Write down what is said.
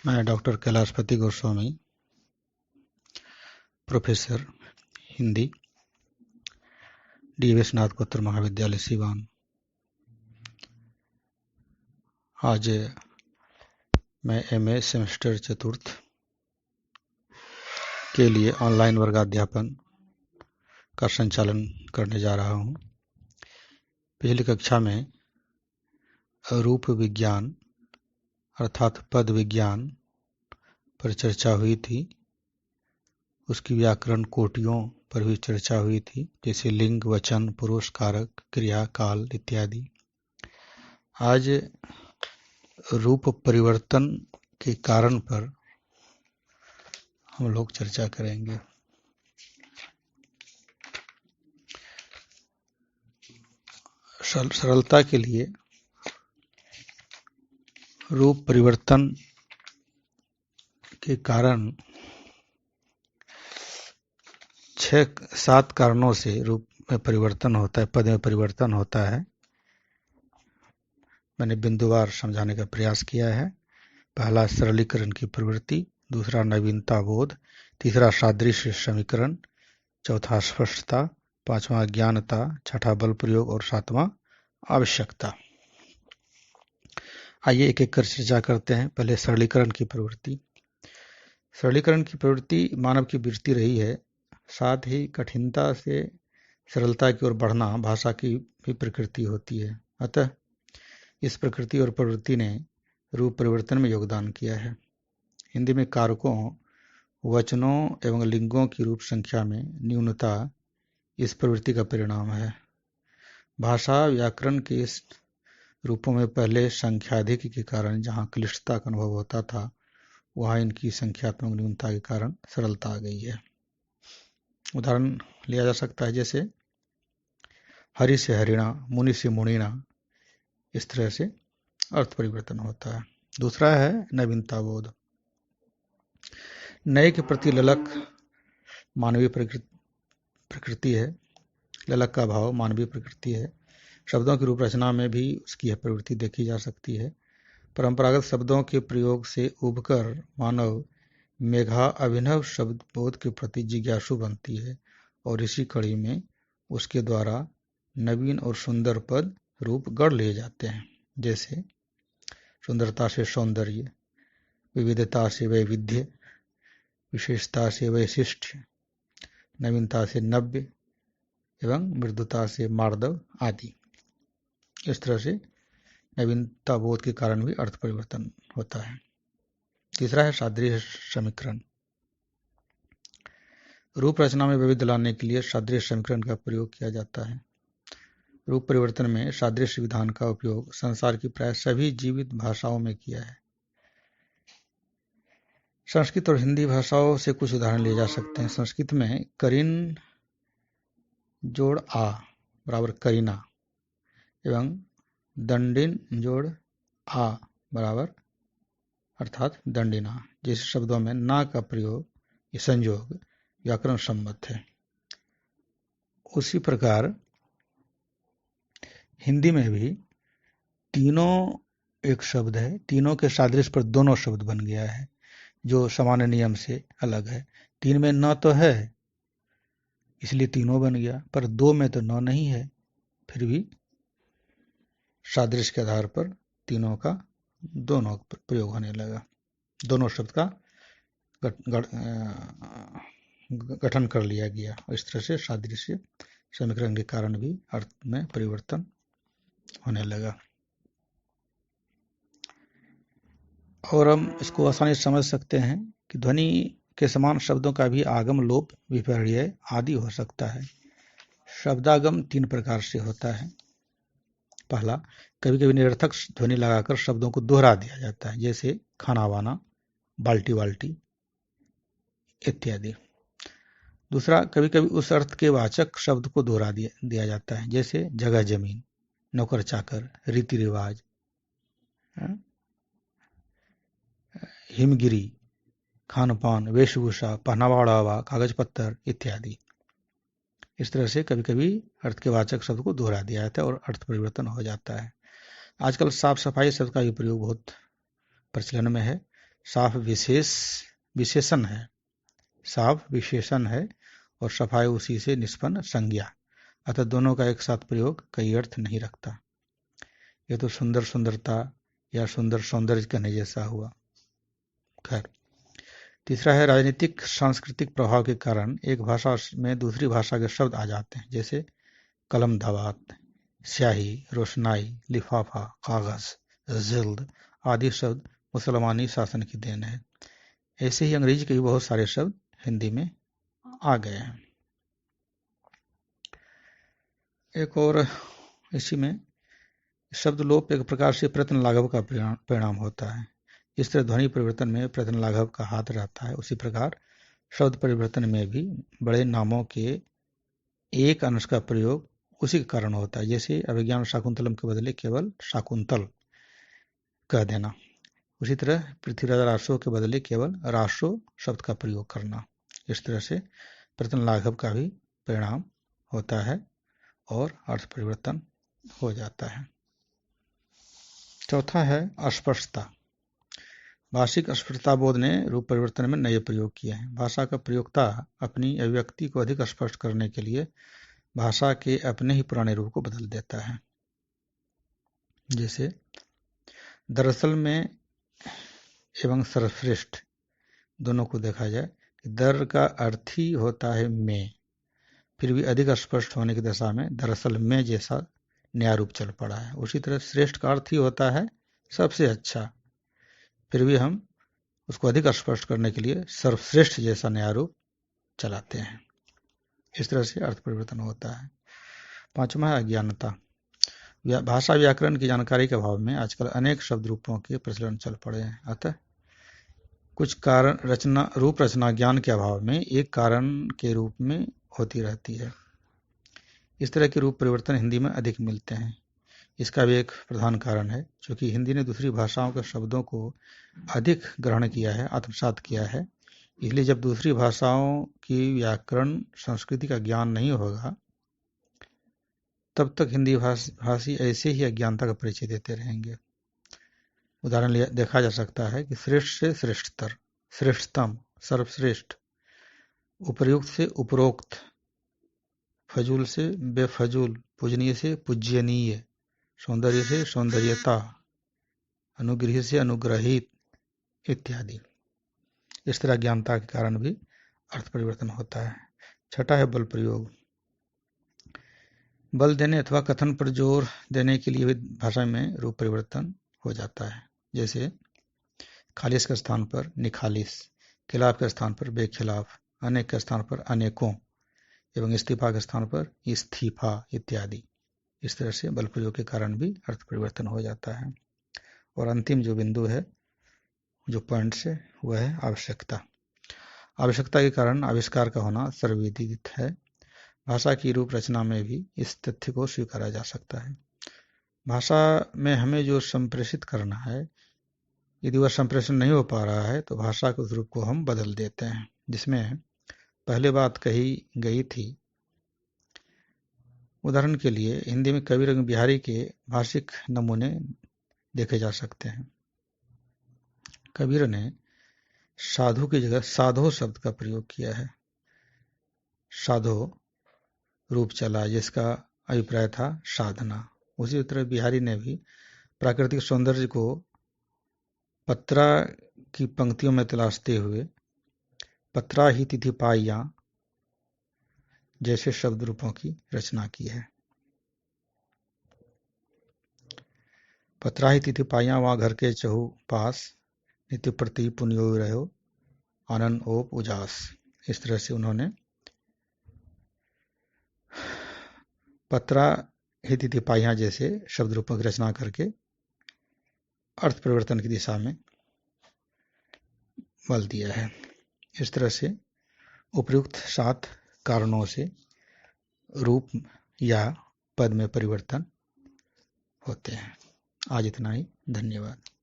मैं doctor Kailashpati Goswami, professor Hindi, D स्नातकोत्तर महाविद्यालय सिवान। आज मैं एमए सेमेस्टर चतुर्थ के लिए ऑनलाइन वर्गाध्यापन का संचालन करने जा रहा हूं। पिछली कक्षा में रूप विज्ञान अर्थात पद विज्ञान पर चर्चा हुई थी। उसकी व्याकरण कोटियों पर भी चर्चा हुई थी, जैसे लिंग, वचन, पुरुष, कारक, क्रिया, काल इत्यादि। आज रूप परिवर्तन के कारण पर हम लोग चर्चा करेंगे। सरलता के लिए रूप परिवर्तन के कारण 6-7 कारणों से रूप में परिवर्तन होता है, पद में परिवर्तन होता है। मैंने बिंदुवार समझाने का प्रयास किया है। पहला सरलीकरण की प्रवृत्ति, दूसरा नवीनता बोध, तीसरा सादृश्य समीकरण, चौथा स्पष्टता, पांचवा ज्ञानता, छठा बल प्रयोग और सातवां आवश्यकता। आइए एक एक कर चर्चा करते हैं। पहले सरलीकरण की प्रवृत्ति। सरलीकरण की प्रवृत्ति मानव की वृत्ति रही है, साथ ही कठिनता से सरलता की ओर बढ़ना भाषा की भी प्रकृति होती है। अतः इस प्रकृति और प्रवृत्ति ने रूप परिवर्तन में योगदान किया है। हिंदी में कारकों, वचनों एवं लिंगों की रूप संख्या में न्यूनता इस प्रवृत्ति का परिणाम है। भाषा व्याकरण के इस रूपों में पहले संख्याधिक के कारण जहाँ क्लिष्टता का अनुभव होता था, वहाँ इनकी संख्यात्मक न्यूनता के कारण सरलता आ गई है। उदाहरण लिया जा सकता है, जैसे हरि से हरिणा, मुनि से मुनिना। इस तरह से अर्थ परिवर्तन होता है। दूसरा है नवीनता बोध। नए के प्रति ललक मानवीय प्रकृति है। ललक का भाव मानवीय प्रकृति है। शब्दों की रूप रचना में भी उसकी यह प्रवृत्ति देखी जा सकती है। परंपरागत शब्दों के प्रयोग से उबकर मानव मेघा अभिनव शब्द बोध के प्रति जिज्ञासु बनती है और इसी कड़ी में उसके द्वारा नवीन और सुंदर पद रूप गढ़ लिए जाते हैं। जैसे सुंदरता से सौंदर्य, विविधता से वैविध्य, विशेषता से वैशिष्ट्य, नवीनता से नव्य एवं मृदुता से मार्दव आदि। इस तरह से नवीनता बोध के कारण भी अर्थ परिवर्तन होता है। तीसरा है सादृश्य समीकरण। रूप रचना में वैविध्य लाने के लिए सादृश्य समीकरण का प्रयोग किया जाता है। रूप परिवर्तन में सादृश्य विधान का उपयोग संसार की प्राय सभी जीवित भाषाओं में किया है। संस्कृत और हिंदी भाषाओं से कुछ उदाहरण लिए जा सकते हैं। संस्कृत में करीन जोड़ आ बराबर करीना एवं दंडिन जोड़ आ बराबर अर्थात दंडिना जैसे शब्दों में ना का प्रयोग या संयोग व्याकरण सम्मत है। उसी प्रकार हिंदी में भी तीनों एक शब्द है, तीनों के सादृश्य पर दोनों शब्द बन गया है, जो सामान्य नियम से अलग है। तीन में न तो है इसलिए तीनों बन गया, पर दो में तो न नहीं है, फिर भी सादृश्य के आधार पर तीनों का दोनों प्रयोग होने लगा। दोनों शब्द का गठन कर लिया गया। इस तरह से सादृश्य समीकरण के कारण भी अर्थ में परिवर्तन होने लगा। और हम इसको आसानी से समझ सकते हैं कि ध्वनि के समान शब्दों का भी आगम, लोप, विपर्यय आदि हो सकता है। शब्दागम 3 प्रकार से होता है। पहला, कभी कभी निरर्थक ध्वनि लगाकर शब्दों को दोहरा दिया जाता है, जैसे खाना वाना, बाल्टी वाल्टी इत्यादि। दूसरा, कभी कभी उस अर्थ के वाचक शब्द को दोहरा दिया जाता है, जैसे जगह जमीन, नौकर चाकर, रीति रिवाज, हिमगिरी, खान पान, वेशभूषा, पहनावा ओढ़ावा, कागज पत्थर इत्यादि। इस तरह से कभी कभी अर्थ के वाचक शब्द को दोहरा दिया जाता है और अर्थ परिवर्तन हो जाता है। आजकल साफ सफाई शब्द का भी प्रयोग बहुत प्रचलन में है। साफ विशेषण है, साफ विशेषण है और सफाई उसी से निष्पन्न संज्ञा, अतः दोनों का एक साथ प्रयोग कई अर्थ नहीं रखता। ये तो सुंदर सुंदरता या सुंदर सौंदर्य कहने जैसा हुआ। खैर, तीसरा है राजनीतिक सांस्कृतिक प्रभाव के कारण एक भाषा में दूसरी भाषा के शब्द आ जाते हैं, जैसे कलम दवात, स्याही, रोशनाई, लिफाफा, कागज, जिल्द आदि शब्द मुसलमानी शासन की देन है। ऐसे ही अंग्रेजी के भी बहुत सारे शब्द हिंदी में आ गए हैं। एक और इसी में शब्द लोप एक प्रकार से प्रयत्न लाघव का परिणाम होता है। जिस तरह ध्वनि परिवर्तन में प्रयत्न लाघव का हाथ रहता है, उसी प्रकार शब्द परिवर्तन में भी बड़े नामों के एक अंश का प्रयोग उसी के कारण होता है। जैसे अभिज्ञान शाकुंतलम के बदले केवल शाकुंतल कह देना, उसी तरह पृथ्वीराज रासो के बदले केवल रासो शब्द का प्रयोग करना। इस तरह से प्रयत्न लाघव का भी परिणाम होता है और अर्थ परिवर्तन हो जाता है। चौथा है अस्पष्टता। भाषिक अस्पष्टता बोध ने रूप परिवर्तन में नए प्रयोग किए हैं। भाषा का प्रयोक्ता अपनी अभिव्यक्ति को अधिक स्पष्ट करने के लिए भाषा के अपने ही पुराने रूप को बदल देता है। जैसे दरअसल में एवं सर्वश्रेष्ठ दोनों को देखा जाए कि दर का अर्थ ही होता है में, फिर भी अधिक स्पष्ट होने की दशा में दरअसल में जैसा नया रूप चल पड़ा है। उसी तरह श्रेष्ठ का अर्थ ही होता है सबसे अच्छा, फिर भी हम उसको अधिक स्पष्ट करने के लिए सर्वश्रेष्ठ जैसा नया रूप चलाते हैं। इस तरह से अर्थ परिवर्तन होता है। पांचवा है अज्ञानता। भाषा व्याकरण की जानकारी के अभाव में आजकल अनेक शब्द रूपों के प्रचलन चल पड़े हैं। अतः कुछ कारण रूप रचना ज्ञान के अभाव में एक कारण के रूप में होती रहती है। इस तरह के रूप परिवर्तन हिंदी में अधिक मिलते हैं। इसका भी एक प्रधान कारण है, क्योंकि हिंदी ने दूसरी भाषाओं के शब्दों को अधिक ग्रहण किया है, आत्मसात किया है। इसलिए जब दूसरी भाषाओं की व्याकरण संस्कृति का ज्ञान नहीं होगा, तब तक हिंदी भाषी ऐसे ही अज्ञानता का परिचय देते रहेंगे। उदाहरण देखा जा सकता है कि श्रेष्ठ से श्रेष्ठतर, श्रेष्ठतम, सर्वश्रेष्ठ, उपर्युक्त से उपरोक्त, फजूल से बेफजूल, पूजनीय से पूज्यनीय, सौंदर्य से सौंदर्यता, अनुग्रही से अनुग्रहित इत्यादि। इस तरह ज्ञानता के कारण भी अर्थ परिवर्तन होता है। छठा है बल प्रयोग। बल देने अथवा कथन पर जोर देने के लिए भी भाषा में रूप परिवर्तन हो जाता है। जैसे खालिस के स्थान पर निखालिस, खिलाफ के स्थान पर बेखिलाफ, अनेक के स्थान पर अनेकों एवं इस्तीफा के स्थान पर इस्तीफा इत्यादि। इस तरह से बल प्रयोग के कारण भी अर्थ परिवर्तन हो जाता है। और अंतिम जो बिंदु है, जो पॉइंट है, वह है आवश्यकता। आवश्यकता के कारण आविष्कार का होना सर्वविदित है। भाषा की रूप रचना में भी इस तथ्य को स्वीकारा जा सकता है। भाषा में हमें जो संप्रेषित करना है, यदि वह संप्रेषण नहीं हो पा रहा है तो भाषा के उस रूप को हम बदल देते हैं जिसमें पहले बात कही गई थी। उदाहरण के लिए हिंदी में कबीर एवं बिहारी के भाषिक नमूने देखे जा सकते हैं। कबीर ने साधु की जगह साधो शब्द का प्रयोग किया है। साधो रूप चला, जिसका अभिप्राय था साधना। उसी तरह बिहारी ने भी प्राकृतिक सौंदर्य को पत्रा की पंक्तियों में तलाशते हुए पत्रा ही तिथि पाइया जैसे शब्द रूपों की रचना की है। पत्रा ही तिथि पाइया वहां घर के चहु पास, नित्य प्रति पुण्यो रहो आनंद ओप उजास। इस तरह से उन्होंने पत्रा ही तिथि पाइया जैसे शब्द रूपों की रचना करके अर्थ परिवर्तन की दिशा में बल दिया है। इस तरह से उपयुक्त 7 कारणों से रूप या पद में परिवर्तन होते हैं। आज इतना ही, धन्यवाद।